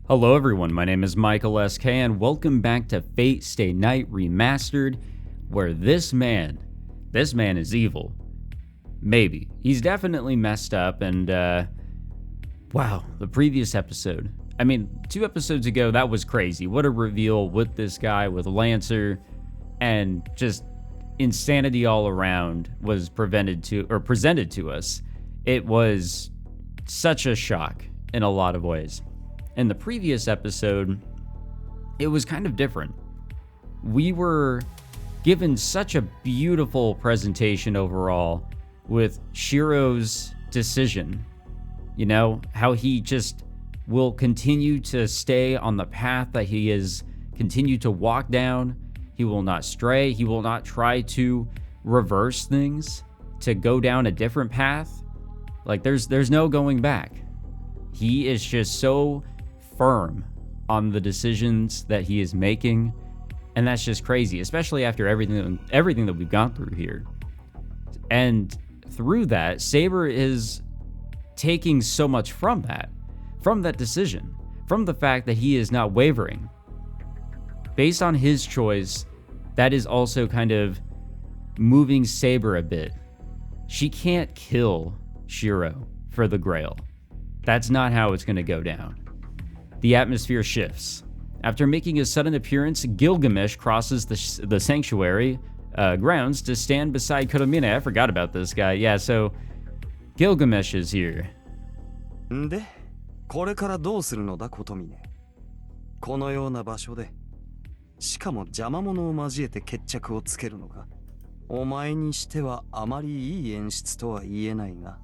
Hello everyone, my name is Michael SK and welcome back to Fate Stay Night Remastered, where this man is evil. Maybe. He's definitely messed up and, wow, the previous episode. I mean, 2 episodes ago, that was crazy. What a reveal with this guy, with Lancer, and just insanity all around was presented to us. It was such a shock in a lot of ways. In the previous episode, it was kind of different. We were given such a beautiful presentation overall with Shirou's decision. You know, how he just will continue to stay on the path that he has continued to walk down. He will not stray. He will not try to reverse things, to go down a different path. Like, there's no going back. He is just so firm on the decisions that he is making, and that's just crazy, especially after everything that we've gone through here. And through that, Saber is taking so much from that decision, from the fact that he is not wavering. Based on his choice, that is also kind of moving Saber a bit. She can't kill Shirou for the Grail. That's not how it's going to go down. The atmosphere shifts. After making his sudden appearance, Gilgamesh crosses the sanctuary grounds to stand beside Kuromine. I forgot about this guy. Yeah, so Gilgamesh is here. で、これからどうするのだ、琴峰。このような場所で、しかも邪魔者を交えて決着をつけるのか。お前にしてはあまりいい演出とは言えないが。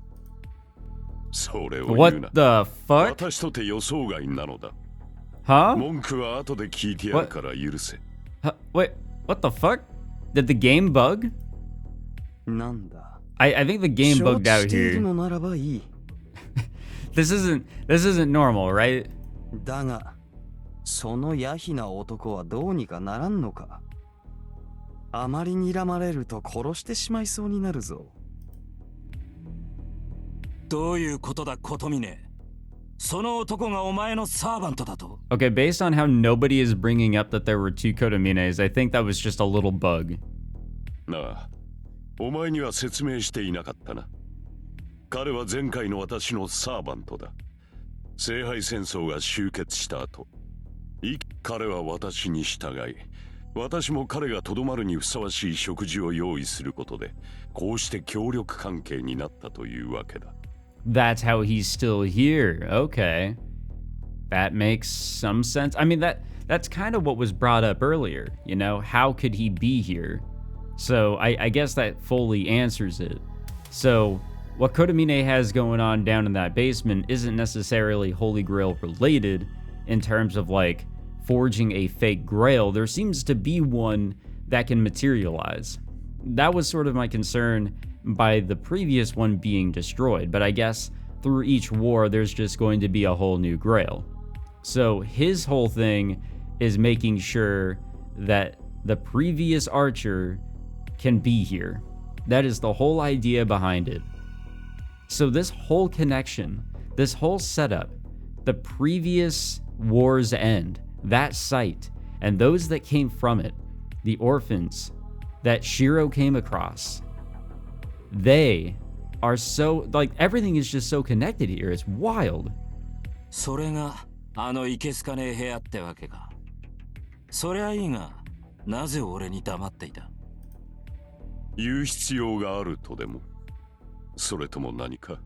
What the fuck? 私とて予想外なのだ。Huh? 文句は後で聞いてやるから許せ。Wait, what the fuck? Did the game bug? なんだ。I think the game bugged out 承知している here. のならばいい。This isn't normal, right? だが、そのヤヒな男はどうにかならんのか。あまり睨まれると殺してしまいそうになるぞ。どういうことだ、琴峰。その男がお前のサーバントだと。Okay, based on how nobody is bringing up that there were 2 Kotomines, I think that was just a little bug. なあ、お前には説明していなかったな。彼は前回の私のサーバントだ。聖杯戦争が終結した後、彼は私に従い、私も彼がとどまるにふさわしい食事を用意することで、こうして協力関係になったというわけだ。That's how he's still here. Okay. That makes some sense. I mean, that's kind of what was brought up earlier, you know? How could he be here? So I guess that fully answers it. So what Kotomine has going on down in that basement isn't necessarily Holy Grail related in terms of like forging a fake grail. There seems to be one that can materialize. That was sort of my concern by the previous one being destroyed, but I guess through each war there's just going to be a whole new grail. So his whole thing is making sure that the previous archer can be here. That is the whole idea behind it. So this whole connection, this whole setup, the previous war's end, that site, and those that came from it, the orphans that Shirou came across, they are so, like, everything is just so connected here. It's wild. それがあのいけすかねえ部屋ってわけか。そりゃいいが、なぜ俺に黙っていた？言う必要があるとでも、それとも何か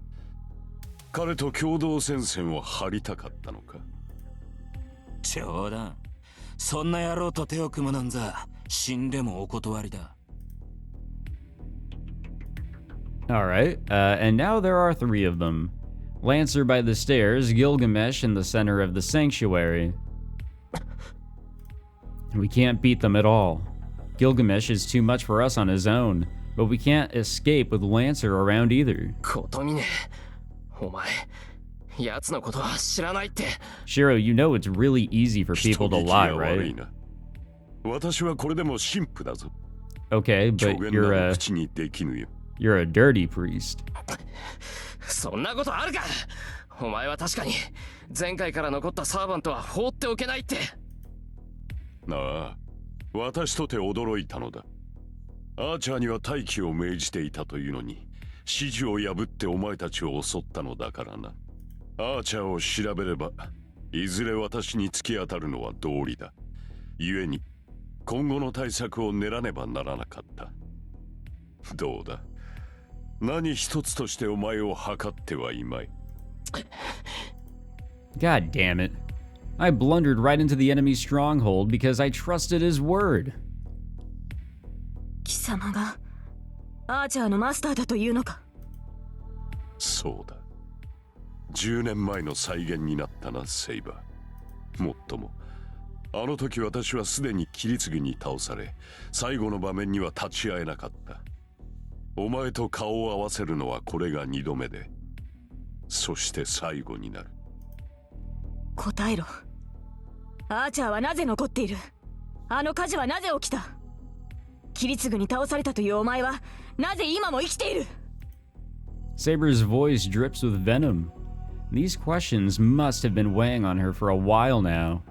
彼と共同戦線を張りたかったのか。冗談。そんな野郎と手を組むなんざ死んでもお断りだ。Alright, and now there are 3 of them. Lancer by the stairs, Gilgamesh in the center of the sanctuary. We can't beat them at all. Gilgamesh is too much for us on his own, but we can't escape with Lancer around either. 琴峰、お前、奴のことは知らないって。Shirou, you know it's really easy for people to lie, right? 私はこれでも神父だぞ。Okay, but you're a dirty priest. そんなことあるか。お前は確かに前回から残ったサーバントは放っておけないって。ああ、私とて驚いたのだ。アーチャーには待機を命じていたというのに、指示を破ってお前たちを襲ったのだからな。アーチャーを調べれば、いずれ私に突き当たるのは道理だ。故に、今後の対策を練らねばならなかった。どうだ、何一つとしてお前を測ってはいまい。God damn it. I blundered right into the enemy's stronghold because I trusted his word. 貴様がアーチャーのマスターだというのか。そうだ。10年前の再現になったな、セイバー。もっとも、あの時私はすでにキリツグに倒され、最後の場面には立ち会えなかった。お前と顔を合わせるのはこれが2度目で、そして最後になる。答えろ。アーチャーはなぜ残っている。あの火事はなぜ起きた。キリツグに倒されたというお前はなぜ今も生きている。 Saber's voice drips with venom. These questions must have been weighing on her for a while now.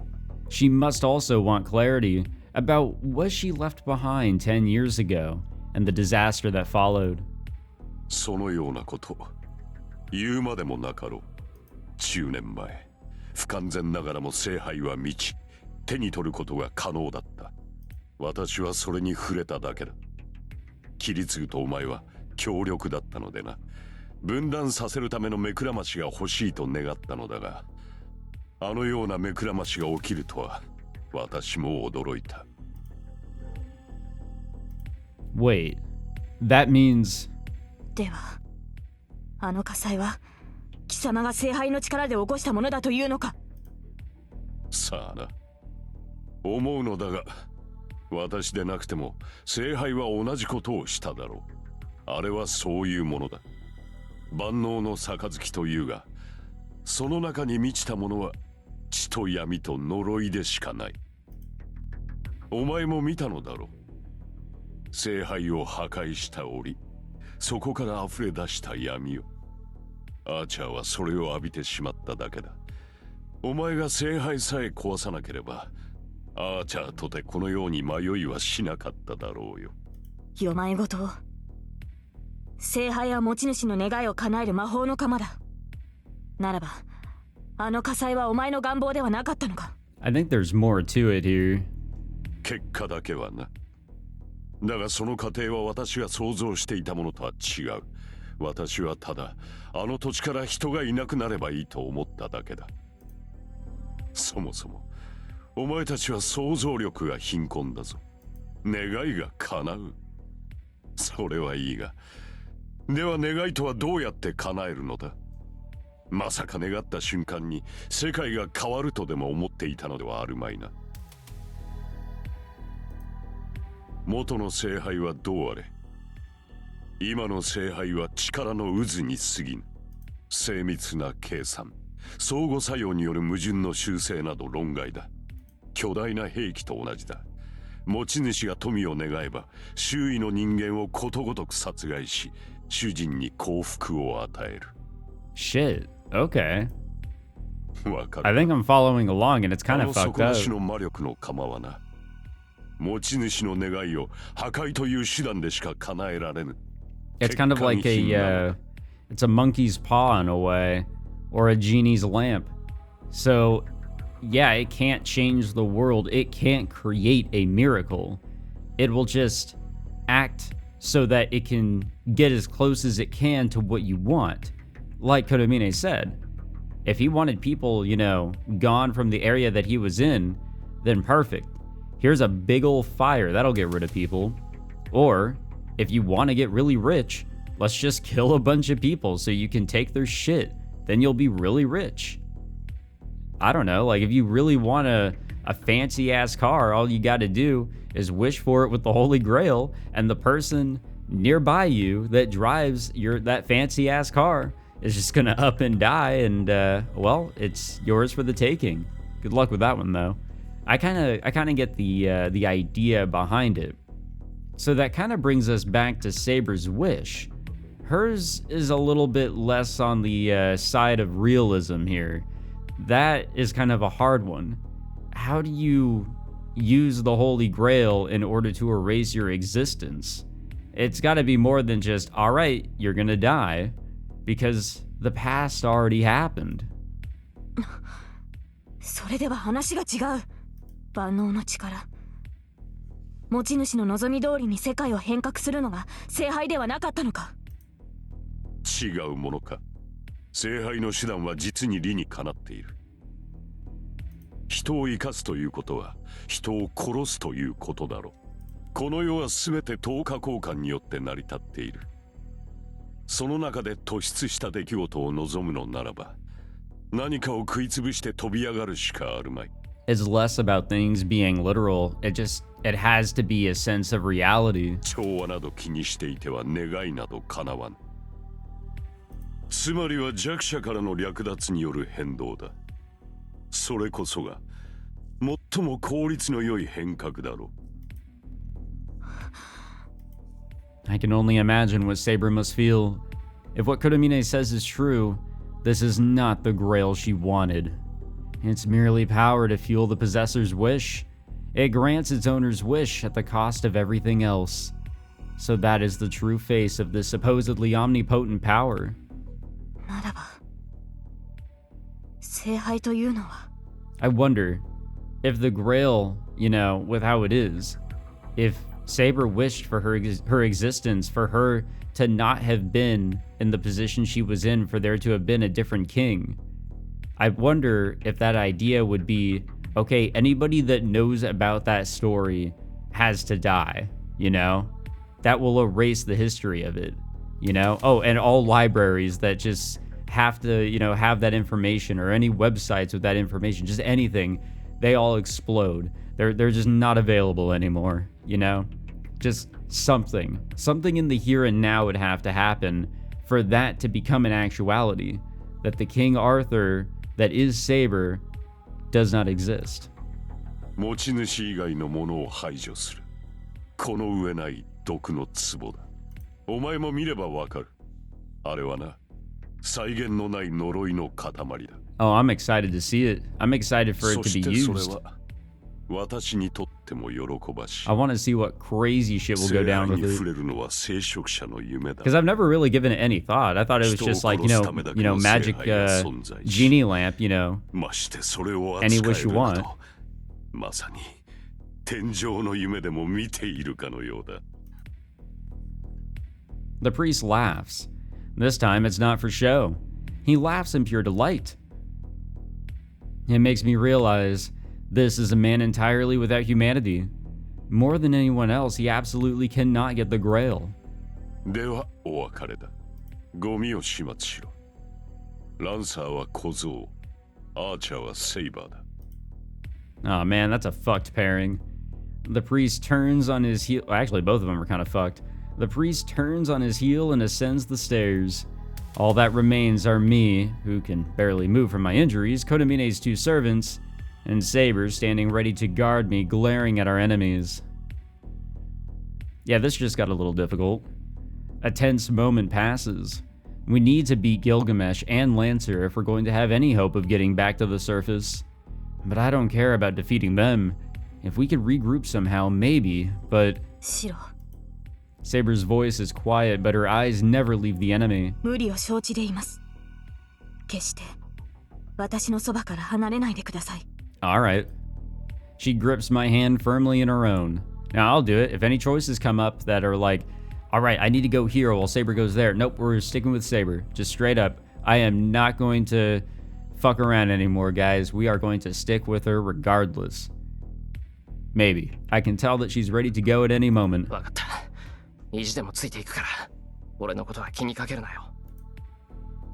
She must also want clarity about what she left behind 10 years ago and the disaster that followed. そのようなこと言うまでもなかろう。10年前、不完全ながらも聖杯は満ち、手に取ることが可能だった。私はそれに触れただけだ。キリツグとお前は強力だったのでな。分断させるための目くらましが欲しいと願ったのだが、あのような目くらましが起きるとは私も驚いた。Wait, that means... ではあの火災は貴様が聖杯の力で起こしたものだというのか。さあな、思うのだが、私でなくても聖杯は同じことをしただろう。あれはそういうものだ。万能の杯というが、その中に満ちたものは血と闇と呪いでしかない。お前も見たのだろう。聖杯を破壊した折、そこから溢れ出した闇を。アーチャーはそれを浴びてしまっただけだ。お前が聖杯さえ壊さなければ、アーチャーとてこのように迷いはしなかっただろうよ。よまいごと。聖杯は持ち主の願いを叶える魔法の鎌だ。ならばあの火災はお前の願望ではなかったのか。 I think there's more to it here. 結果だけはな。だがその過程は私が想像していたものとは違う。私はただあの土地から人がいなくなればいいと思っただけだ。そもそもお前たちは想像力が貧困だぞ。願いが叶う。それはいいが、では願いとはどうやって叶えるのだ。まさか願った瞬間に世界が変わるとでも思っていたのではあるまいな。元の聖杯はどうあれ、今の聖杯は力の渦に過ぎぬ。精密な計算、相互作用による矛盾の修正など論外だ。巨大な兵器と同じだ。持ち主が富を願えば周囲の人間をことごとく殺害し、主人に幸福を与える。 Shit, okay. わかる。 I think I'm following along and it's kind of 底 fucked なし up. の魔力の構わな。持ち主の願いを破壊という手段でしか叶えられぬ。 It's kind of like it's a monkey's paw in a way, or a genie's lamp. So, yeah, it can't change the world. It can't create a miracle. It will just act so that it can get as close as it can to what you want. Like Kodamine said, if he wanted people, gone from the area that he was in, then perfect. Here's a big old fire, that'll get rid of people. Or, if you want to get really rich, let's just kill a bunch of people so you can take their shit. Then you'll be really rich. I don't know, like if you really want a fancy ass car, all you gotta do is wish for it with the Holy Grail, and the person nearby you that drives that fancy ass car is just gonna up and die, and well, it's yours for the taking. Good luck with that one though. I kind of get the idea behind it. So that kind of brings us back to Saber's wish. Hers is a little bit less on the side of realism here. That is kind of a hard one. How do you use the Holy Grail in order to erase your existence? It's got to be more than just, all right, you're gonna die, because the past already happened. それでは話が違う。万能の力。持ち主の望み通りに世界を変革するのが聖杯ではなかったのか。違うものか。聖杯の手段は実に理にかなっている。人を生かすということは人を殺すということだろう。この世は全て等価交換によって成り立っている。その中で突出した出来事を望むのならば、何かを食いつぶして飛び上がるしかあるまい。It's less about things being literal. It has to be a sense of reality. 調和など気にしていては願いなど叶わぬ。つまりは弱者からの略奪による変動だ。それこそが最も効率の良い変革だろう。I can only imagine what Saber must feel. If what Kuromine says is true, this is not the grail she wanted. It's merely power to fuel the possessor's wish. It grants its owner's wish at the cost of everything else. So that is the true face of this supposedly omnipotent power. ならば、聖杯というのは。I wonder if the grail, with how it is, if Saber wished for her existence, for her to not have been in the position she was in, for there to have been a different king. I wonder if that idea would be, okay, anybody that knows about that story has to die, That will erase the history of it, Oh, and all libraries that just have to, have that information, or any websites with that information, just anything, they all explode. They're just not available anymore, Just something in the here and now would have to happen for that to become an actuality, that the King Arthur that is Saber does not exist. 持ち主以外のものを排除する。この上ない毒の壺だ。お前も見ればわかる。あれはな、再現のない呪いの塊だ。Oh, I'm excited to see it. I'm excited for it to be used. 私にとっても喜ばしい。 I want to see what crazy shit will go down with 聖杯に触 it. れるのは聖職者の夢だ。 Because I've never really given it any thought. I thought it was just like, magic genie lamp, ましてそれを any 扱え wish you るな want. ど、まさに天上の夢でも見ているかのようだ。 The priest laughs. This time it's not for show. He laughs in pure delight. It makes me realize this is a man entirely without humanity. More than anyone else, he absolutely cannot get the grail. ではお別れだ。ゴミを始末しろ。ランサーは小僧、アーチャーはセイバーだ。 Oh man, that's a fucked pairing. The priest turns on his heel. Actually, both of them are kind of fucked. The priest turns on his heel and ascends the stairs. All that remains are me, who can barely move from my injuries, Kodomine's two servants, and Saber standing ready to guard me, glaring at our enemies. Yeah, this just got a little difficult. A tense moment passes. We need to beat Gilgamesh and Lancer if we're going to have any hope of getting back to the surface. But I don't care about defeating them. If we could regroup somehow, maybe, but... シロ、 Saber's voice is quiet, but her eyes never leave the enemy. 無理を承知でいます。決して私のそばから離れないでください。Alright. She grips my hand firmly in her own. Now I'll do it. If any choices come up that are like, alright, I need to go here while Saber goes there. Nope, we're sticking with Saber. Just straight up. I am not going to fuck around anymore, guys. We are going to stick with her regardless. Maybe. I can tell that she's ready to go at any moment. わかった。意地でもついていくから、俺のことは気にかけるなよ。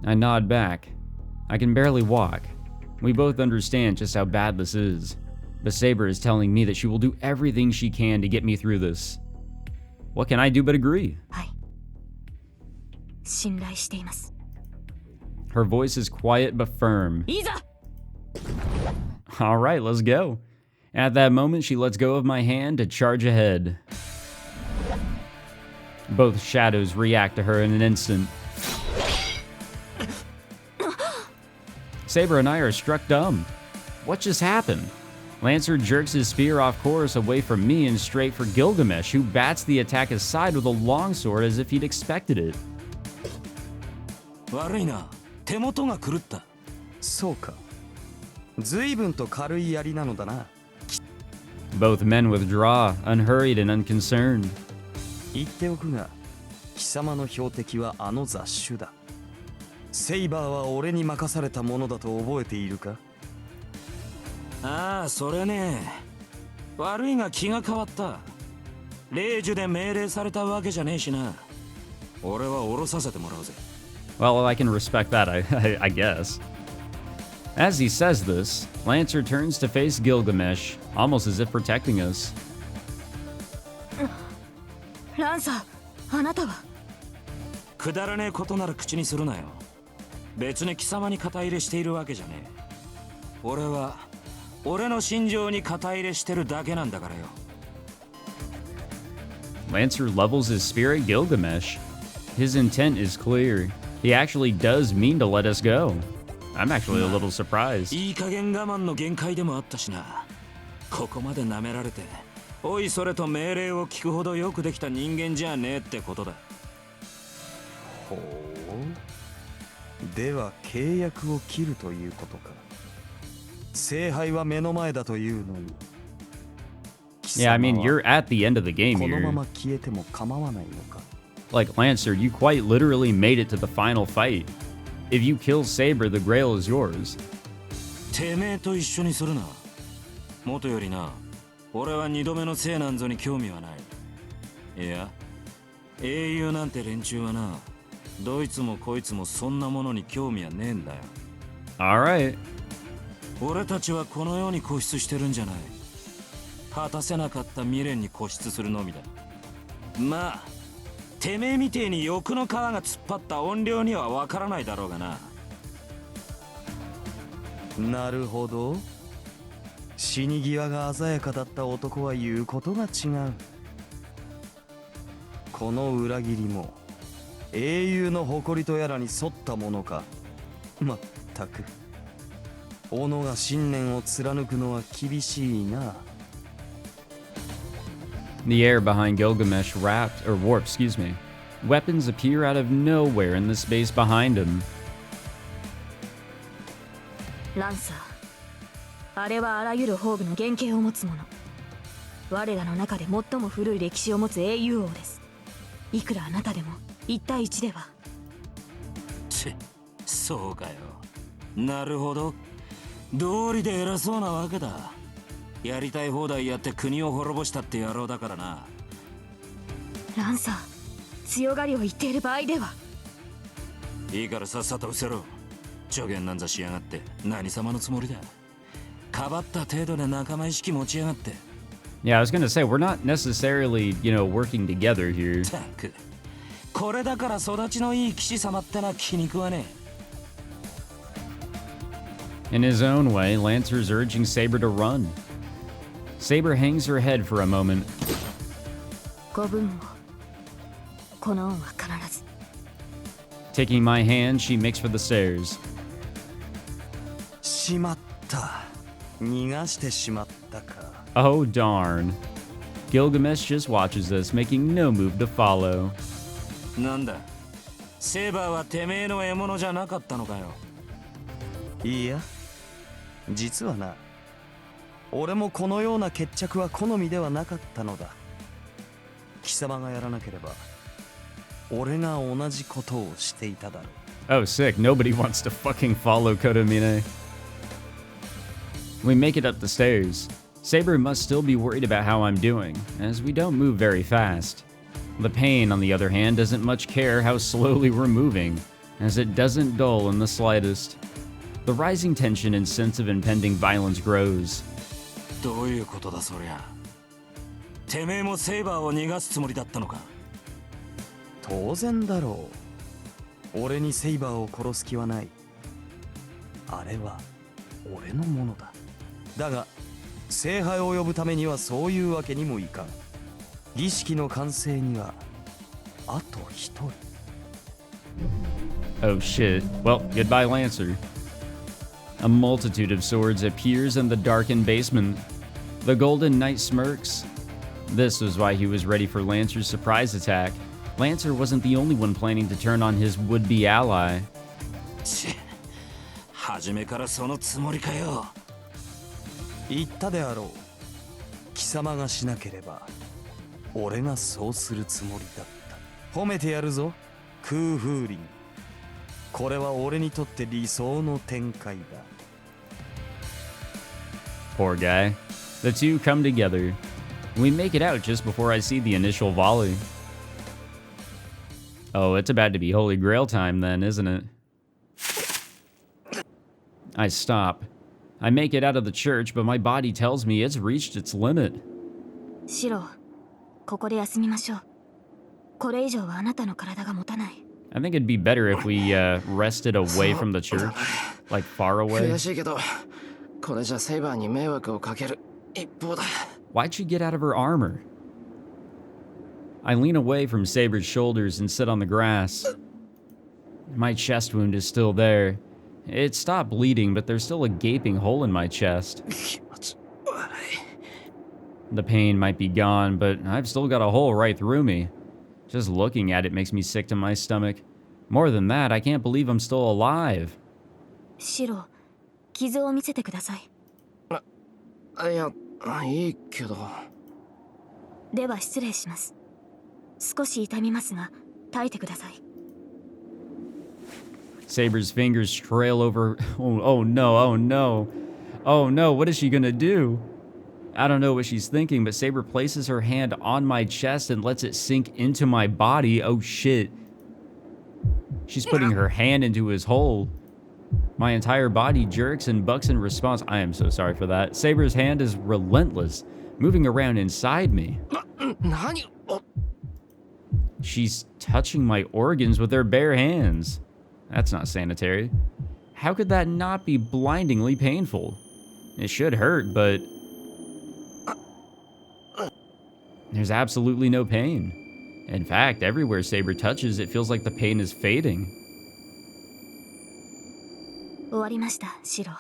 I nod back. I can barely walk. We both understand just how bad this is. But Saber is telling me that she will do everything she can to get me through this. What can I do but agree? はい。信頼しています。 Her voice is quiet but firm. いざ! Alright, let's go. At that moment, she lets go of my hand to charge ahead. Both shadows react to her in an instant. Saber and I are struck dumb. What just happened? Lancer jerks his spear off course away from me and straight for Gilgamesh, who bats the attack aside with a longsword as if he'd expected it. 悪いな、手元が狂った。そうか。随分と軽い槍なのだな。Both men withdraw, unhurried and unconcerned. 言っておくが、貴様の標的はあの雑種だ。セイバーは俺に任されたものだと覚えているか？ああ、それね。悪いが気が変わった。霊樹で命令されたわけじゃねえしな。俺は降ろさせてもらうぜ。Well, I can respect that, I guess. As he says this, Lancer turns to face Gilgamesh, almost as if protecting us. ランサー、あなたは？くだらねえことなら口にするなよ。別に貴様に肩入れしているわけじゃねえ。俺は俺の心情に肩入れしてるだけなんだからよ。Lancer levels his spear at Gilgamesh. His intent is clear. He actually does mean to let us go. I'm actually a little surprised. いい加減我慢の限界でもあったしな。ここまで舐められて、おいそれと命令を聞くほどよくできた人間じゃねえってことだ。ほう。では契約を切るということか。聖杯は目の前だというのに。Yeah, I mean, you're at the end of the game このま here. ま消えても構わないのか。Like Lancer, you quite literally made it to the final fight. If you kill Saber, the Grail is yours. てめえと一緒にするな。元よりな、俺は二度目の聖なんぞに興味はない。いや、英雄なんて連中はな、どいつもこいつもそんなものに興味はねえんだよ。Alright. 俺たちはこの世に固執してるんじゃない。果たせなかった未練に固執するのみだ。まあ、てめえみてえに欲の皮が突っ張った怨霊にはわからないだろうがな。なるほど。死に際が鮮やかだった男は言うことが違う。この裏切りも英雄の誇りとやらに沿ったものか。まったく斧が信念を貫くのは厳しいな。The air behind Gilgamesh warps, excuse me. Weapons appear out of nowhere in the space behind him. ランサー、あれはあらゆる宝具の原型を持つもの。我らの中で最も古い歴史を持つ英雄王です。いくらあなたでも1対1では。そうかよ。なるほど。道理で偉そうなわけだ。やりたい放題やって国を滅ぼしたって野郎だからな。ランサー、強がりを言っている場合では。いいからさっさと失せろ。助言なんざしやがって何様のつもりだ。かばった程度で仲間意識持ちやがって。Yeah, I was gonna say, we're not necessarily, working together here. たく、これだから育ちのいい騎士様ってな気に食わねえ。In his own way, Lancer's urging Saber to run. Saber hangs her head for a moment. ご分を。この恩は必ず。Taking my hand, she makes for the stairs. しまった。逃がしてしまったか。Oh darn. Gilgamesh just watches us, making no move to follow. え。なんだ、セーバーはてめえの獲物じゃなかったのかよ。いや、実はな、俺もこのような決着は好みではなかったのだ。貴様がやらなければ俺が同じことをしていただろう。 Oh, sick. Nobody wants to fucking follow Kodomine. We make it up the stairs. Saber must still be worried about how I'm doing, as we don't move very fast. The pain, on the other hand, doesn't much care how slowly we're moving, as it doesn't dull in the slightest. The rising tension and sense of impending violence grows. どういうことだそりゃ。てめえもセーバーを逃がすつもりだったのか。当然だろう。俺にセイバーを殺す気はない。あれは俺のものだ。だが聖杯を呼ぶためにはそういうわけにもいかん。儀式の完成にはあと一人。 Oh shit. Well, goodbye, Lancer. A multitude of swords appears in the darkened basement. The Golden Knight smirks. This was why he was ready for Lancer's surprise attack. Lancer wasn't the only one planning to turn on his would-be ally. 初めからそのつもりかよ。言ったであろう。貴様がしなければ俺がそうするつもりだった。褒めてやるぞ、空風林。これは俺にとって理想の展開だ。 Poor guy. The two come together. We make it out just before I see the initial volley. Oh, it's about to be Holy Grail time then, isn't it? I stop. I make it out of the church, but my body tells me it's reached its limit. シロ、ここで休みましょう。これ以上はあなたの体が持たない。I think it'd be better if we rested away from the church, like far away. 悔しいけど、これじゃセイバーに迷惑をかける一方だ。 Why'd she get out of her armor? I lean away from Saber's shoulders and sit on the grass. My chest wound is still there. It stopped bleeding, but there's still a gaping hole in my chest. The pain might be gone, but I've still got a hole right through me. Just looking at it makes me sick to my stomach. More than that, I can't believe I'm still alive. シロ、傷を見せてください。いや、いいけど。では失礼します。少し痛みますが、耐えてください。Saber's fingers trail over. Oh no, oh no. Oh no, what is she gonna do? I don't know what she's thinking, but Saber places her hand on my chest and lets it sink into my body. Oh shit. She's putting her hand into his hole. My entire body jerks and bucks in response. I am so sorry for that. Saber's hand is relentless, moving around inside me. 何？ She's touching my organs with her bare hands. That's not sanitary. How could that not be blindingly painful? It should hurt, but there's absolutely no pain. In fact, everywhere Saber touches, it feels like the pain is fading. 終わりました、シロ。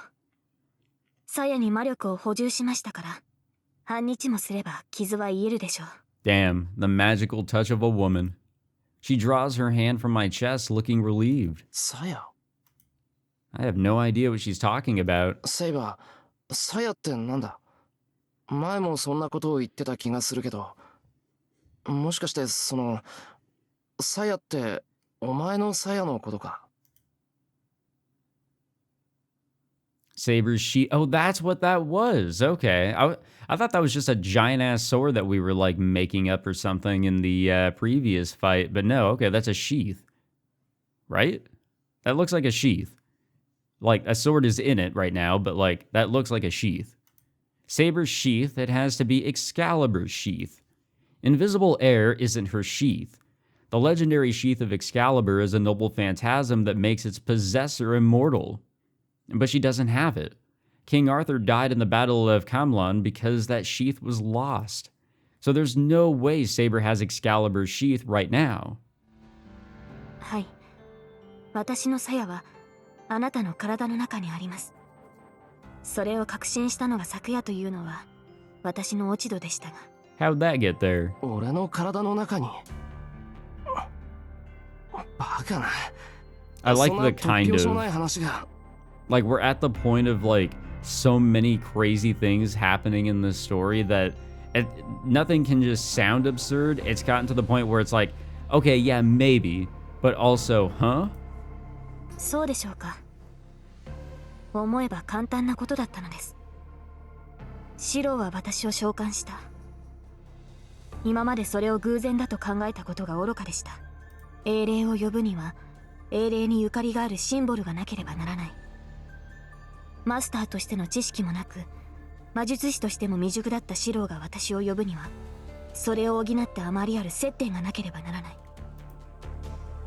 鞘に魔力を補充しましたから、半日もすれば傷は癒えるでしょう。Damn, the magical touch of a woman. She draws her hand from my chest, looking relieved. サヤ。 I have no idea what she's talking about. セイバー、サヤってなんだ？前もそんなことを言ってた気がするけど、もしかしてそのサヤってお前のサヤのことか？ Saber's sheath. Oh, that's what that was. Okay. I thought that was just a giant ass sword that we were like making up or something in the previous fight. But no, okay, that's a sheath. Right? That looks like a sheath. Like a sword is in it right now, but like that looks like a sheath. Saber's sheath, it has to be Excalibur's sheath. Invisible Air isn't her sheath. The legendary sheath of Excalibur is a noble phantasm that makes its possessor immortal. But she doesn't have it. King Arthur died in the Battle of Camlan because that sheath was lost. So there's no way Saber has Excalibur's sheath right now. はい。私の鞘はあなたの体の中にあります。それを確信したのが昨夜というのは私の落ち度でしたが。How'd that get there? 俺の体の中に。バカな。 I like the kind そんな突拍子もな of... い話が。 Like, we're at the point of, like, so many crazy things happening in this story that nothing can just sound absurd. It's gotten to the point where it's like, okay, yeah, maybe, but also, huh? そうでしょうか。思えば簡単なことだったのです。シロは私を召喚した。今までそれを偶然だと考えたことが愚かでした。英霊を呼ぶには、英霊にゆかりがあるシンボルがなければならない。マスターとしての知識もなく、魔術師としても未熟だったシロが私を呼ぶには、それを補ってあまりある接点がなければならない。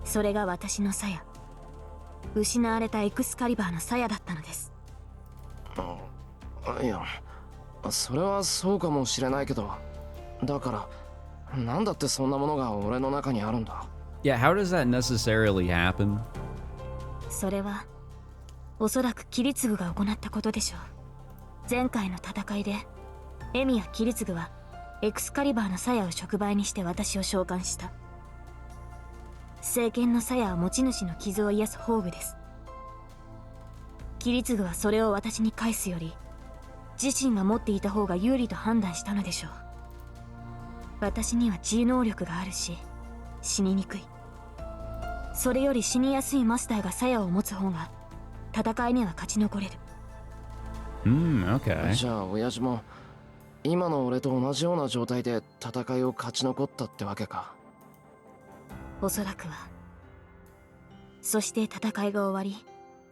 それが私の鞘。失われたエクスカリバーの鞘だったのです。いや、それはそうかもしれないけど、だからなんだってそんなものが俺の中にあるんだ。Yeah, how does that necessarily happen? それはおそらくキリツグが行ったことでしょう。前回の戦いでエミやキリツグはエクスカリバーの鞘を触媒にして私を召喚した。聖剣の鞘は持ち主の傷を癒す宝具です。キリツグはそれを私に返すより自身が持っていた方が有利と判断したのでしょう。私には治癒能力があるし死ににくい。それより死にやすいマスターが鞘を持つ方が戦いには勝ち残れる。Okay. じゃあ親父も今の俺と同じような状態で戦いを勝ち残ったってわけか。おそらくは。そして戦いが終わり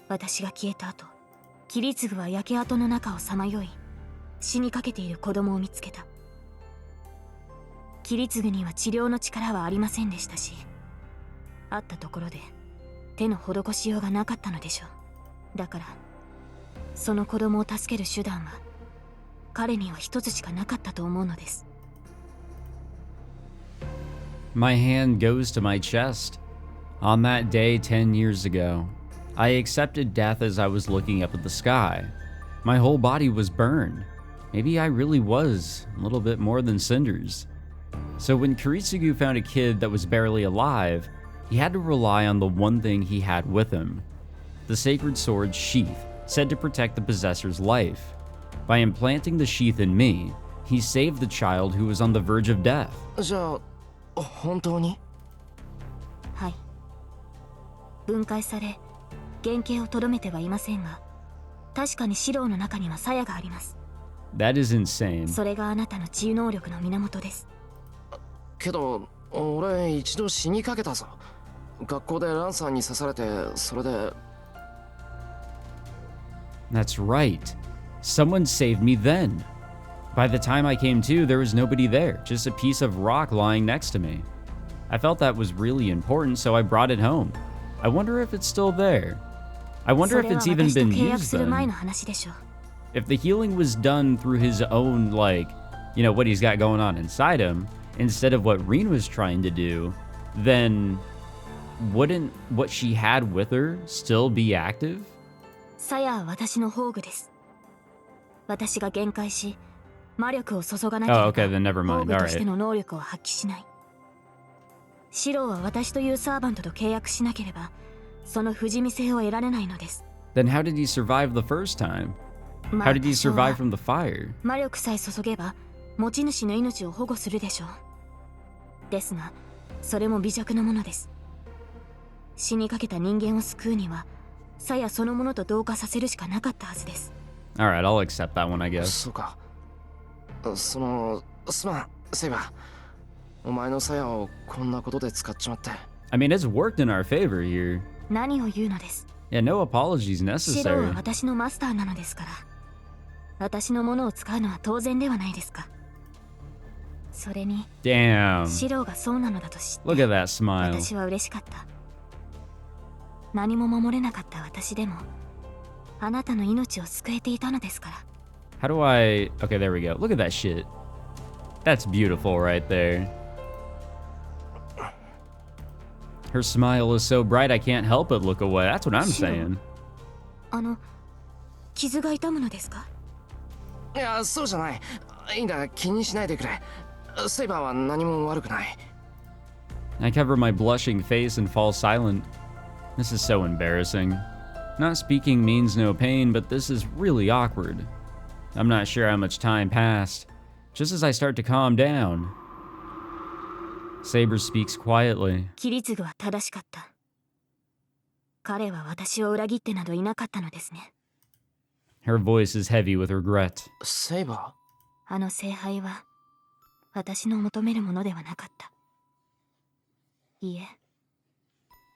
私が消えた後、キリツグは焼け跡の中をさまよい死にかけている子供を見つけた。キリツグには治療の力はありませんでしたし、あったところで手の施しようがなかったのでしょう。だからその子供を助ける手段は彼には一つしかなかったと思うのです。 My hand goes to my chest. On that day 10 years ago, I accepted death as I was looking up at the sky. My whole body was burned. Maybe I really was a little bit more than cinders. So when Kiritsugu found a kid that was barely alive, he had to rely on the one thing he had with him, the sacred sword's sheath, said to protect the possessor's life. By implanting the sheath in me, he saved the child who was on the verge of death. じゃあ本当に？はい。分解され原型をとどめてはいませんが、確かにシロウの中には鞘があります。 That is insane. それがあなたの治癒能力の源です。けど俺一度死にかけたぞ。学校でランさんに刺されて、それで。 That's right. Someone saved me then. By the time I came to, there was nobody there, just a piece of rock lying next to me. I felt that was really important, so I brought it home. I wonder if it's still there. I wonder if it's even been used then. If the healing was done through his own, like, you know, what he's got going on inside him, instead of what Rin was trying to do, then wouldn't what she had with her still be active? 鞘は私の宝具です。私が限界し、魔力を注がなければ、 okay, then never mind. 宝具としての能力を発揮しない。シロウは私というサーバントと契約しなければ、その不死身性を得られないのです。 Then how did he survive the first time? How did he survive from the fire? 魔力さえ注げば、持ち主の命を保護するでしょう。ですが、それも微弱なものです。死にかけた人間を救うには、鞘そのものと同化させるしかなかったはずです。 Alright, I'll accept that one, I guess. そうか。すまん、セイバー。お前の鞘をこんなことで使っちまって。I mean, it's worked in our favor here. 何を言うのです。Yeah, no apologies シロウは necessary. 私のマスターなのですから。私のものを使うのは当然ではないですか。それに、Damn. シロウがそうなのだと知って、 Look at that smile. 私は嬉しかった。何も守れなかった私でも、あなたの命を救えていたのですから。 How do I... Okay, there we go. Look at that shit. That's beautiful right there. Her smile is so bright I can't help but look away. That's what I'm saying. 傷が痛むのですか？いや、そうじゃない。いいんだ、気にしないでくれ。セイバーは何も悪くない。 I cover my blushing face and fall silent. This is so embarrassing. Not speaking means no pain, but this is really awkward. I'm not sure how much time passed. Just as I start to calm down, Saber speaks quietly. キリツグは正しかった。彼は私を裏切ってなどいなかったのですね。 Her voice is heavy with regret. セイバあの聖杯は私の求めるものではなかった。いいえ、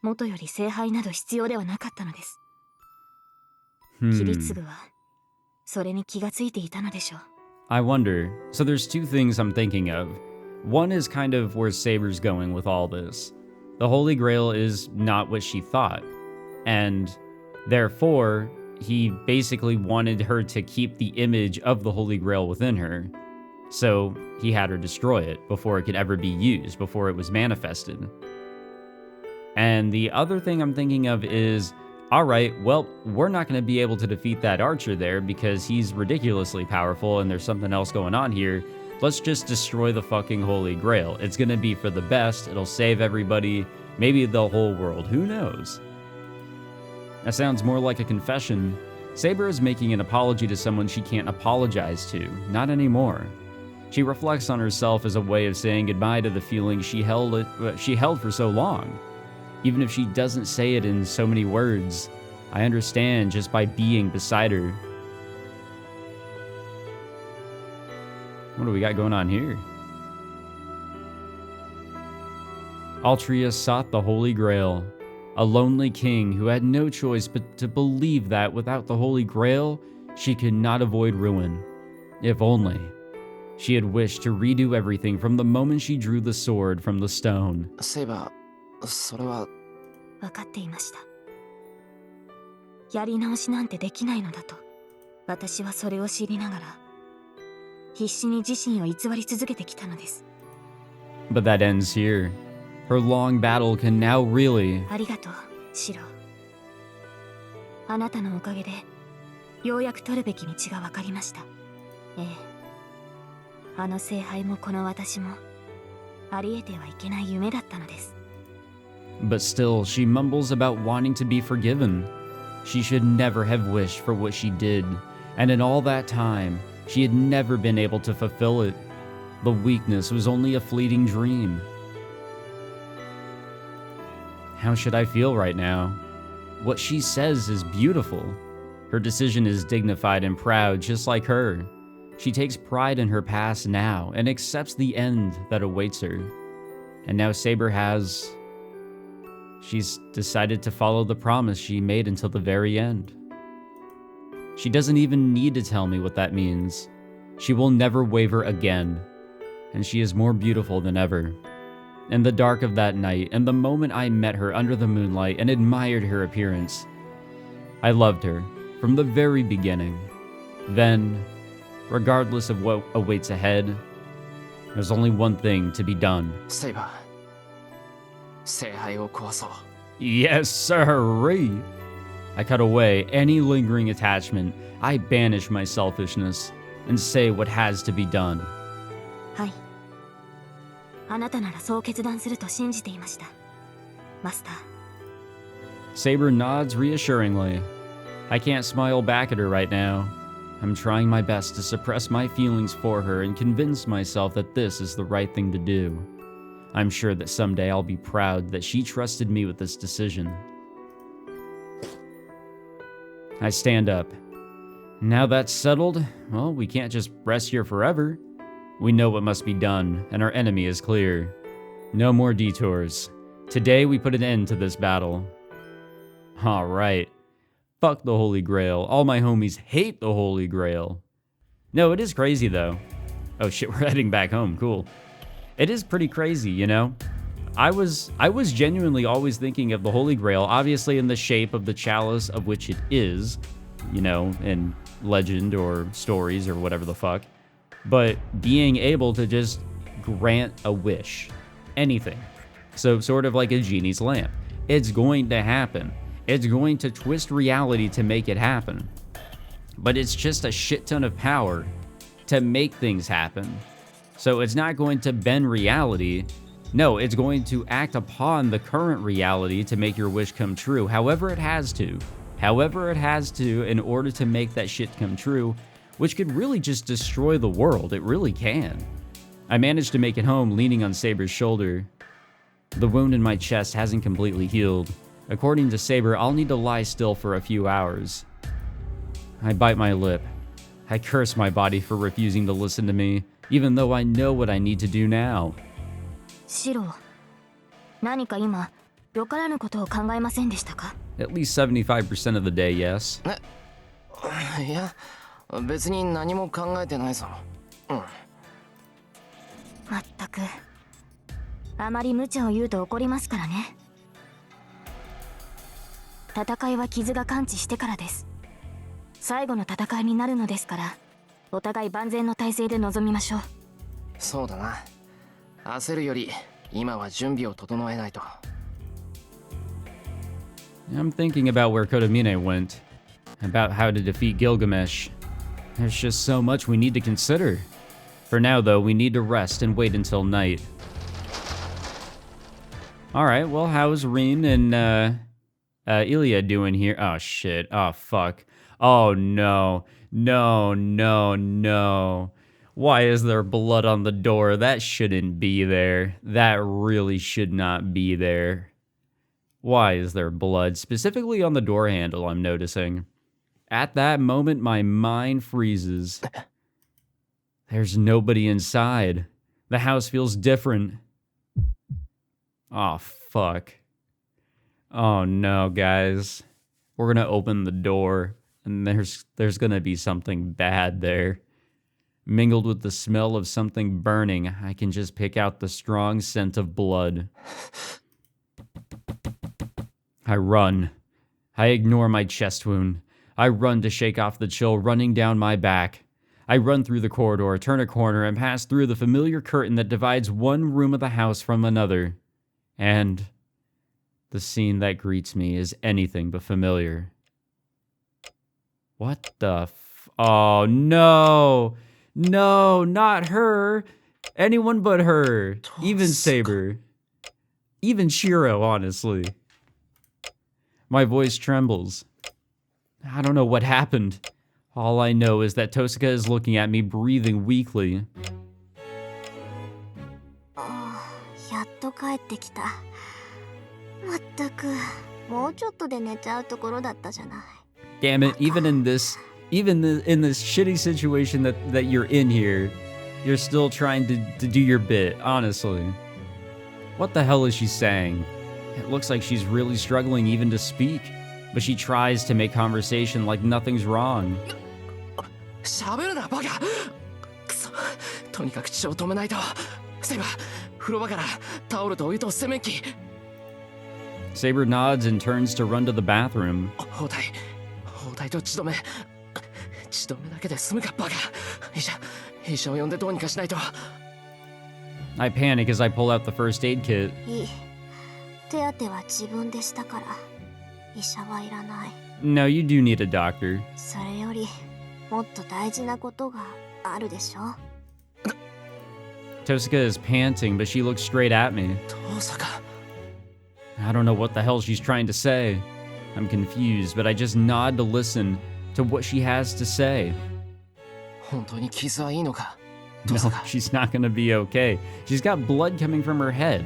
元より聖杯など必要ではなかったのです。キリツグはそれに気がついていたのでしょう。 I wonder. So there's two things I'm thinking of. One is kind of where Saber's going with all this. The Holy Grail is not what she thought. And therefore, he basically wanted her to keep the image of the Holy Grail within her. So he had her destroy it before it could ever be used, before it was manifested. And the other thing I'm thinking of is, alright, well, we're not going to be able to defeat that archer there because he's ridiculously powerful and there's something else going on here. Let's just destroy the fucking Holy Grail. It's going to be for the best. It'll save everybody. Maybe the whole world. Who knows? That sounds more like a confession. Saber is making an apology to someone she can't apologize to. Not anymore. She reflects on herself as a way of saying goodbye to the feelings she held for so long. Even if she doesn't say it in so many words, I understand just by being beside her. What do we got going on here? Altria sought the Holy Grail, a lonely king who had no choice but to believe that without the Holy Grail, she could not avoid ruin. If only. She had wished to redo everything from the moment she drew the sword from the stone. Saber, それは分かっていました。やり直しなんてできないのだと。私はそれを知りながら、必死に自身を偽り続けてきたのです。But that ends here. Her long battle can now really... ありがとう、シロ。あなたのおかげで、ようやく取るべき道が分かりました。ええ。あの聖杯もこの私も、あり得てはいけない夢だったのです。But still, she mumbles about wanting to be forgiven. She should never have wished for what she did, and in all that time, she had never been able to fulfill it. The weakness was only a fleeting dream. How should I feel right now? What she says is beautiful. Her decision is dignified and proud, just like her. She takes pride in her past now and accepts the end that awaits her. And now Saber has... She's decided to follow the promise she made until the very end. She doesn't even need to tell me what that means. She will never waver again. And she is more beautiful than ever. In the dark of that night, and the moment I met her under the moonlight and admired her appearance, I loved her from the very beginning. Then, regardless of what awaits ahead, there's only one thing to be done. Saber, 聖杯を壊そう。 Yes, sirree! I cut away any lingering attachment. I banish my selfishness and say what has to be done. はい。あなたならそう決断すると信じていました。マスター。Saber nods reassuringly. I can't smile back at her right now. I'm trying my best to suppress my feelings for her and convince myself that this is the right thing to do. I'm sure that someday I'll be proud that she trusted me with this decision. I stand up. Now that's settled, well, we can't just rest here forever. We know what must be done, and our enemy is clear. No more detours. Today we put an end to this battle. Alright. Fuck the Holy Grail. All my homies hate the Holy Grail. No, it is crazy though. Oh shit, we're heading back home. Cool. It is pretty crazy, you know? I was genuinely always thinking of the Holy Grail, obviously in the shape of the chalice of which it is, you know, in legend or stories or whatever the fuck. But being able to just grant a wish. Anything. So sort of like a genie's lamp. It's going to happen. It's going to twist reality to make it happen. But it's just a shit ton of power to make things happen. So it's not going to bend reality. No, it's going to act upon the current reality to make your wish come true, however it has to. However it has to in order to make that shit come true, which could really just destroy the world. It really can. I managed to make it home leaning on Saber's shoulder. The wound in my chest hasn't completely healed. According to Saber, I'll need to lie still for a few hours. I bite my lip. I curse my body for refusing to listen to me, even though I know what I need to do now. シロ、何か今、よからぬことを考えませんでしたか？ At least 75% of the day, yes. いや、別に何も考えてないぞ。うん。まったく、あまり無茶を言うと怒りますからね。戦いは傷が完治してからです。最後の戦いになるのですから、お互い万全の体制で臨みましょう。そうだな。焦るより今は準備を整えないと。I'm thinking about where Kotomine went, about how to defeat Gilgamesh. There's just so much we need to consider. For now, though, we need to rest and wait until night. Alright, well, how's Reem and Ilya doing here? Oh, shit. Oh, fuck. Oh, no. No, no, no. Why is there blood on the door? That shouldn't be there. That really should not be there. Why is there blood? Specifically on the door handle, I'm noticing. At that moment, my mind freezes. There's nobody inside. The house feels different. Oh, fuck. Oh, no, guys. We're gonna open the door, and there's gonna be something bad there. Mingled with the smell of something burning, I can just pick out the strong scent of blood. I run. I ignore my chest wound. I run to shake off the chill running down my back. I run through the corridor, turn a corner, and pass through the familiar curtain that divides one room of the house from another. And the scene that greets me is anything but familiar. What the oh, no! No, not her! Anyone but her! Even Saber. Even Shirou, honestly. My voice trembles. I don't know what happened. All I know is that Tosuka is looking at me, breathing weakly. やっと帰ってきた。まったく、もうちょっとで寝ちゃうところだったじゃない。Damn it, even in this shitty situation that you're in here, you're still trying to do your bit, honestly. What the hell is she saying? It looks like she's really struggling even to speak, but she tries to make conversation like nothing's wrong. 喋るなバカ。くそ、とにかく血を止めないと。セイバー、風呂場からタオルとお湯と洗面器。Saber nods and turns to run to the bathroom. 包帯と血止め。血止めだけで済むかバカ。医者を呼んでどうにかしないと。I panic as I pull out the first aid kit. いい。手当ては自分でしたから。医者はいらない。No, you do need a doctor. それよりもっと大事なことがあるでしょ。Tosuka is panting, but she looks straight at me. Tosaka. I don't know what the hell she's trying to say. I'm confused, but I just nod to listen to what she has to say. 本当に傷はいいのか? No, she's not gonna be okay. She's got blood coming from her head.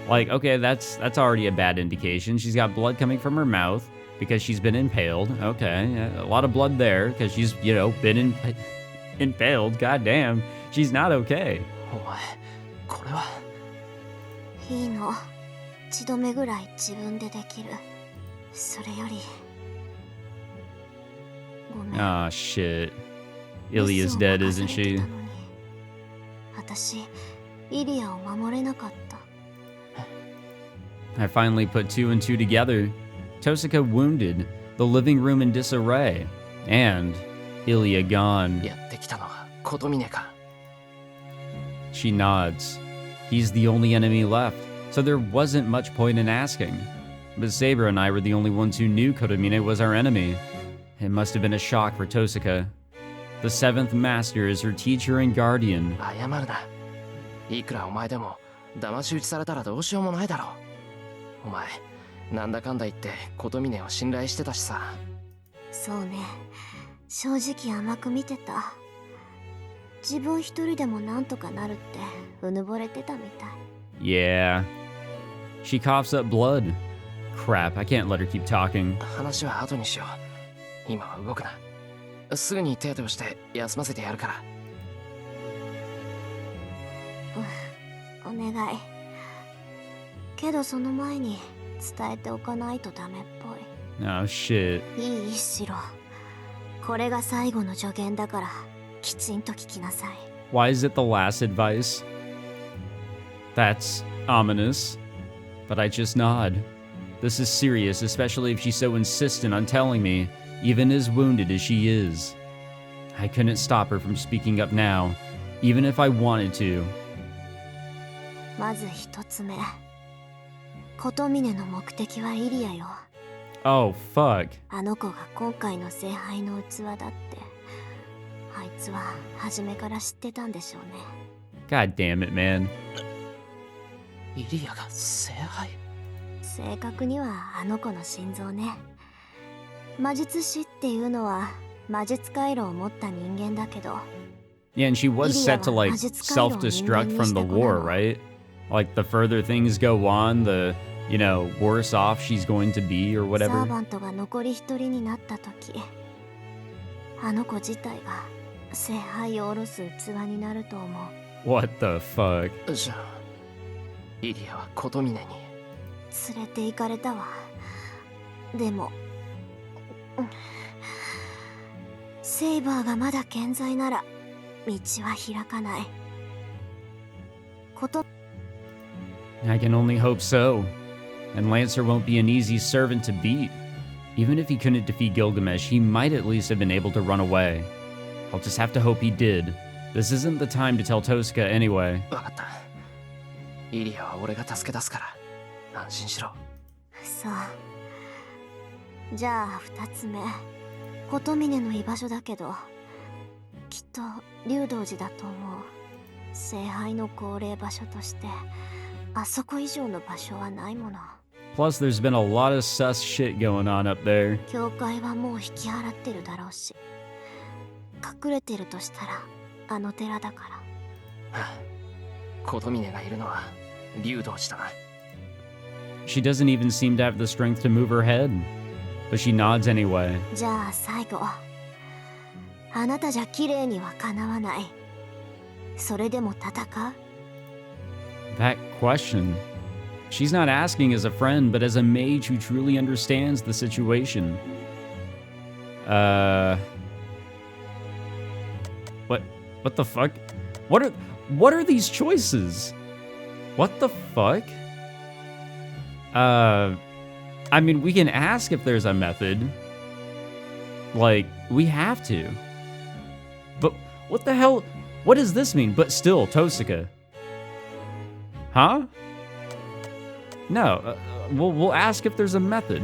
Like, okay, that's already a bad indication. She's got blood coming from her mouth because she's been impaled. Okay, a lot of blood there because she's, been impaled. Goddamn, she's not okay. お前、これは。いいの。血止めぐらい自分でできる。それより。ごめん。Ah, shit. Ilya's dead, isn't she? 私、イリアを守れなかった。I finally put two and two together. Tosuka wounded, the living room in disarray, and Ilya gone. やってきたのは琴峰か。She nods. He's the only enemy left, so there wasn't much point in asking. But Saber and I were the only ones who knew Kotomine was our enemy. It must have been a shock for Tosuka. The seventh master is her teacher and guardian. 謝るな。いくらお前でも騙し討ちされたらどうしようもないだろう。お前、なんだかんだ言って琴峰を信頼してたしさ。そうね。正直甘く見てた。自分一人でもなんとかなるってうぬぼれてたみたい。Yeah. She coughs up blood. Crap, I can't let her keep talking. 話は後にしよう。今は動くな。すぐに手当てをして休ませてやるから。お願い。けどその前に伝えておかないとダメっぽい。Oh, shit. いいシロ。これが最後の助言だから。きちんと聞きなさい。Why is it the last advice? That's ominous. But I just nod. This is serious, especially if she's so insistent on telling me, even as wounded as she is. I couldn't stop her from speaking up now, even if I wanted to. まず一つ目。琴峰の目的はイリアよ。Oh, fuck. あの子が今回の聖杯の器だってあいつは初めから知ってたんでしょうね。 God damn it, man. イリアが聖杯？正確にはあの子の心臓ね。魔術師っていうのは魔術回路を持った人間だけど、 Yeah, and she was set to, like, self-destruct from the war, right? Like, the further things go on, the, you know, worse off she's going to be or サー whatever. バントが残り一人になった時、あの子自体が聖杯を下ろす器になると思う。 What the fuck? じゃあイリアは琴峰に。連れて行かれたわ。でも、セイバーがまだ健在なら道は開かない。I can only hope so. And Lancer won't be an easy servant to beat. Even if he couldn't defeat Gilgamesh, he might at least have been able to run away. I'll just have to hope he did. This isn't the time to tell Tosca anyway. わかった。イリアは俺が助け出すから安心しろ。そう。じゃあ二つ目、琴峰の居場所だけど、きっと竜道寺だと思う。聖杯の恒例場所としてあそこ以上の場所はないもの。 Plus, there's been a lot of sus shit going on up there. 教会はもう引き払ってるだろうし、隠れてるとしたらあの寺だから。はあ、琴峰がいるのは竜道寺だな。She doesn't even seem to have the strength to move her head. But she nods anyway. じゃあ最後、あなたじゃ綺麗にはかなわない。それでも戦う？ That question. She's not asking as a friend, but as a mage who truly understands the situation. What the fuck? What are these choices? What the fuck? I mean, we can ask if there's a method. Like, we have to. But what the hell? What does this mean? But still, Tosaka. Huh? No, we'll ask if there's a method.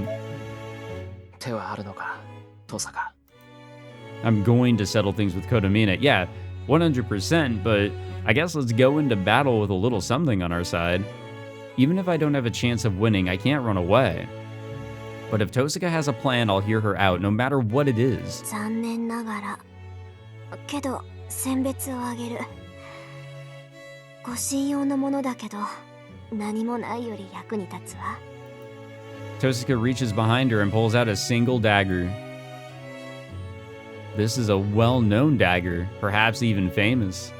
手はあるのか、登坂。 I'm going to settle things with Kotomina. Yeah, 100%, but I guess let's go into battle with a little something on our side. Even if I don't have a chance of winning, I can't run away. But if Tosaka has a plan, I'll hear her out, no matter what it is. 残念ながら。けど、選別をあげる。ご信用のものだけど、何もないより役に立つわ。Tosaka reaches behind her and pulls out a single dagger. This is a well-known dagger, perhaps even famous.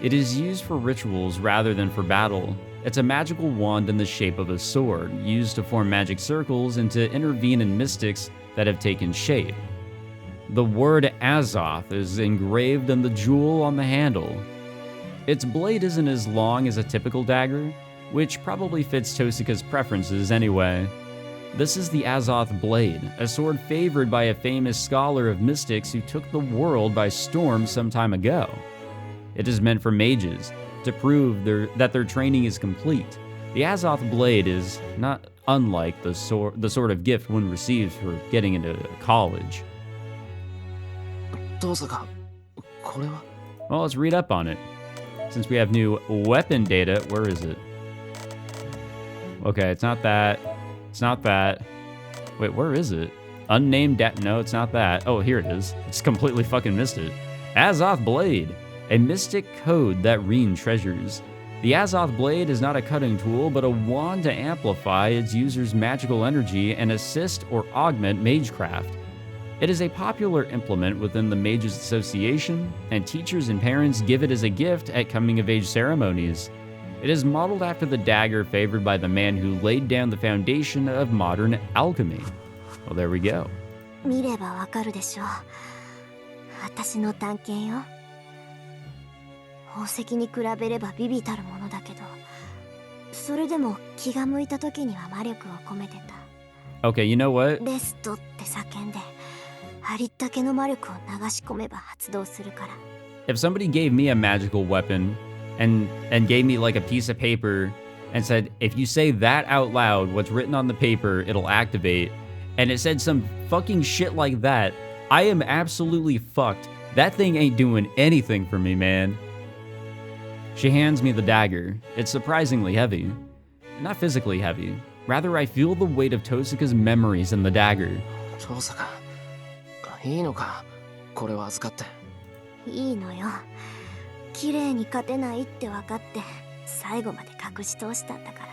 It is used for rituals rather than for battle. It's a magical wand in the shape of a sword, used to form magic circles and to intervene in mystics that have taken shape. The word Azoth is engraved on the jewel on the handle. Its blade isn't as long as a typical dagger, which probably fits Tosaka's preferences anyway. This is the Azoth Blade, a sword favored by a famous scholar of mystics who took the world by storm some time ago. It is meant for mages, to prove that their training is complete. The Azoth Blade is not unlike the sort of gift one receives for getting into college. 登坂、これは？ Well, let's read up on it. Since we have new weapon data, where is it? Okay, it's not that. It's not that. Wait, where is it? Unnamed no, it's not that. Oh, here it is. It's completely fucking missed it. Azoth Blade, a mystic code that Reen treasures. The Azoth Blade is not a cutting tool, but a wand to amplify its user's magical energy and assist or augment magecraft. It is a popular implement within the Mages Association, and teachers and parents give it as a gift at coming-of-age ceremonies. It is modeled after the dagger favored by the man who laid down the foundation of modern alchemy. Well, there we go. 見ればわかるでしょう。私の探検よ。宝石に比べれば微々たるものだけど、それでも気が向いた時には魔力を込めてた。Okay, you know what? レストって叫んで、ありったけの魔力を流し込めば発動するから。If somebody gave me a magical weapon and gave me like a piece of paper and said, if you say that out loud, what's written on the paper, it'll activate, and it said some fucking shit like that, I am absolutely fucked. That thing ain't doing anything for me, man. She hands me the dagger. It's surprisingly heavy. Not physically heavy. Rather, I feel the weight of Tosaka's memories in the dagger. トサカ、いいのか、これは預かって。いいのよ。綺麗に勝てないって分かって最後まで隠し通したんだから。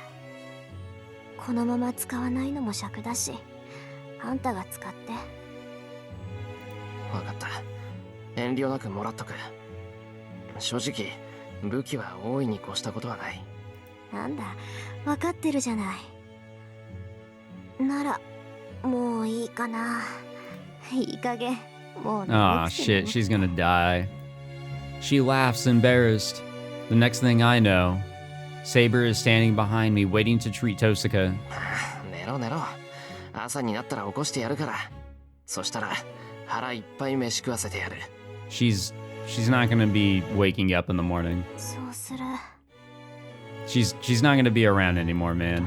このまま使わないのも尺だし、あんたが使って。分かった。遠慮なくもらっとく。正直、武器は大いに越したことはない。なんだ、分かってるじゃない。なら、もういいかな。いい加減、もう。Ah, shit, she's gonna die. She laughs, embarrassed. The next thing I know, Saber is standing behind me, waiting to treat Tosaka. 寝ろ寝ろ。朝になったら起こしてやるから。そしたら、腹いっぱい飯食わせてやる。She's not gonna be waking up in the morning. そうする。She's not gonna be around anymore, man.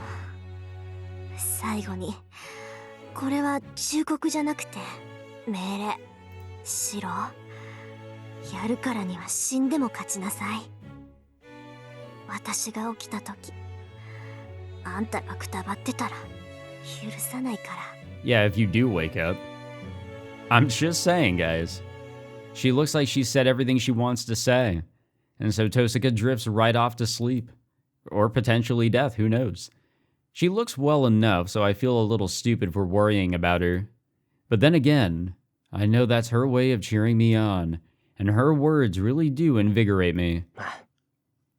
最後に、これは忠告じゃなくて命令。シロ、やるからには死んでも勝ちなさい。私が起きた時、あんたがくたばってたら許さないから。Yeah, if you do wake up. I'm just saying, guys. She looks like she said everything she wants to say. And so Tosaka drifts right off to sleep. Or potentially death, who knows? She looks well enough, so I feel a little stupid for worrying about her. But then again, I know that's her way of cheering me on. And her words really do invigorate me.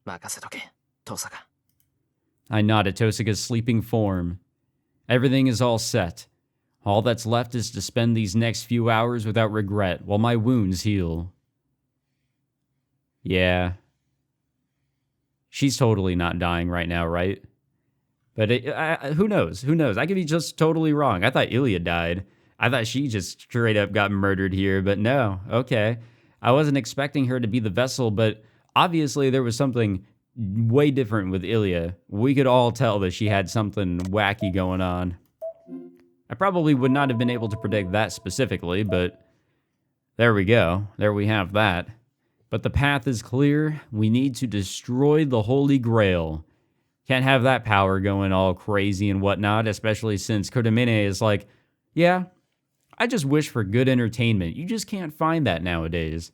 任せとけ、トサカ。I nod at Tosaka's sleeping form. Everything is all set. All that's left is to spend these next few hours without regret while my wounds heal. Yeah. She's totally not dying right now, right? But who knows? Who knows? I could be just totally wrong. I thought Emiya died. I thought she just straight up got murdered here, but no. Okay. I wasn't expecting her to be the vessel, but obviously there was something way different with Emiya. We could all tell that she had something wacky going on. I probably would not have been able to predict that specifically, but there we go. There we have that. But the path is clear. We need to destroy the Holy Grail. Can't have that power going all crazy and whatnot, especially since Kurumine is like, yeah, I just wish for good entertainment. You just can't find that nowadays.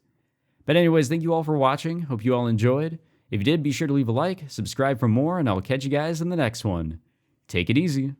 But anyways, thank you all for watching. Hope you all enjoyed. If you did, be sure to leave a like, subscribe for more, and I'll catch you guys in the next one. Take it easy.